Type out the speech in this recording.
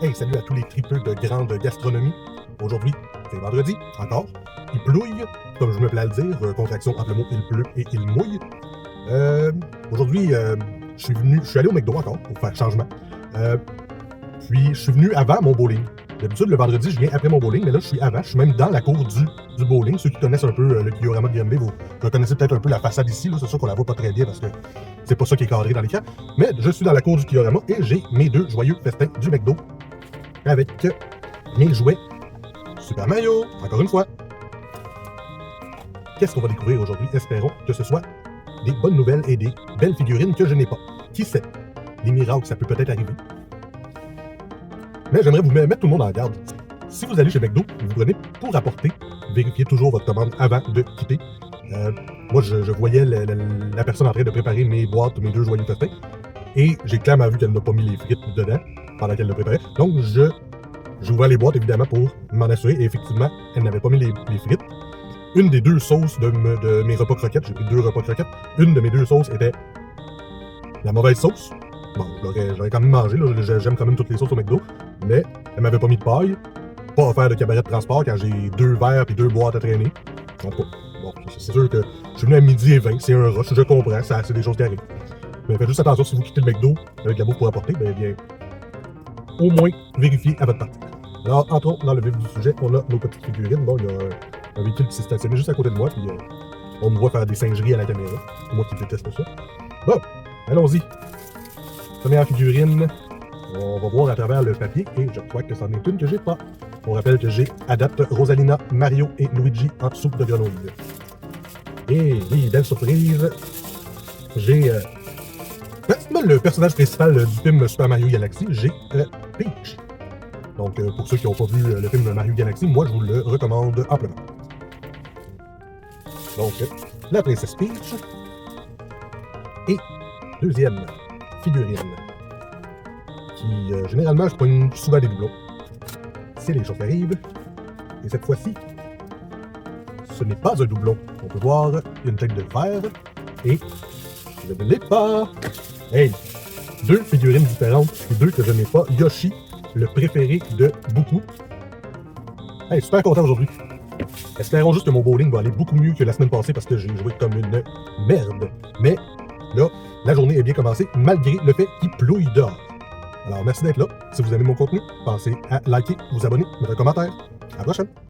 Hey, salut à tous les tripeux de grande gastronomie. Aujourd'hui, c'est vendredi, encore. Il plouille, comme je me plais à le dire, contraction entre le mot il pleut et il mouille. Aujourd'hui, je suis allé au McDo encore pour faire changement. Puis, je suis venu avant mon bowling. D'habitude, le vendredi, je viens après mon bowling, mais là, je suis avant. Je suis même dans la cour du bowling. Ceux qui connaissent un peu le diorama de Granby, vous reconnaissez peut-être un peu la façade ici. C'est sûr qu'on la voit pas très bien parce que c'est pas ça qui est cadré dans l'écran. Mais je suis dans la cour du diorama et j'ai mes deux joyeux festins du McDo avec mes jouets Super Mario, encore une fois. Qu'est-ce qu'on va découvrir aujourd'hui? Espérons que ce soit des bonnes nouvelles et des belles figurines que je n'ai pas. Qui sait? Les miracles, ça peut peut-être arriver. Mais j'aimerais vous mettre tout le monde en garde. Si vous allez chez McDo, vous prenez pour apporter, vérifiez toujours votre commande avant de quitter. Moi, je voyais la personne en train de préparer mes boîtes, mes deux joyeux festins, et j'ai clairement vu qu'elle n'a pas mis les frites dedans pendant qu'elle le préparait. Donc, j'ouvrais les boîtes, évidemment, pour m'en assurer, et effectivement, elle n'avait pas mis les frites. Une des deux sauces de mes repas croquettes, j'ai pris 2 repas croquettes, une de mes 2 sauces était la mauvaise sauce. Bon, j'aurais quand même mangé, j'aime quand même toutes les sauces au McDo, mais elle m'avait pas mis de paille, pas offert de cabaret de transport quand j'ai 2 verres et 2 boîtes à traîner. En tout cas, bon, c'est sûr que je suis venu à 12h20, c'est un rush, je comprends, c'est des choses qui arrivent. Mais faites juste attention si vous quittez le McDo avec la bouffe pour apporter, bien, au moins vérifiez à votre partie. Alors, entrons dans le vif du sujet, on a nos petites figurines. Bon, il y a un véhicule qui s'est stationné juste à côté de moi, puis on me voit faire des singeries à la caméra. Moi qui déteste ça. Bon, allons-y. Première figurine, on va voir à travers le papier, et je crois que c'en est une que j'ai pas. On rappelle que j'ai à date Rosalina, Mario et Luigi en soupe de grenouille. Et oui, belle surprise, j'ai le personnage principal du film Super Mario Galaxy, j'ai Peach. Donc, pour ceux qui n'ont pas vu le film Mario Galaxy, moi, je vous le recommande amplement. Donc, la princesse Peach. Et deuxième figurine, qui, généralement, je prends souvent des doublons. C'est les choses qui arrivent. Et cette fois-ci, ce n'est pas un doublon. On peut voir une tête de verre. Et je ne l'ai pas. Hey! 2 figurines différentes, et 2 que je n'ai pas. Yoshi, le préféré de beaucoup. Hey, super content aujourd'hui. Espérons juste que mon bowling va aller beaucoup mieux que la semaine passée parce que j'ai joué comme une merde. Mais là, la journée est bien commencée malgré le fait qu'il plouille dehors. Alors merci d'être là. Si vous aimez mon contenu, pensez à liker, vous abonner, mettre un commentaire. À la prochaine!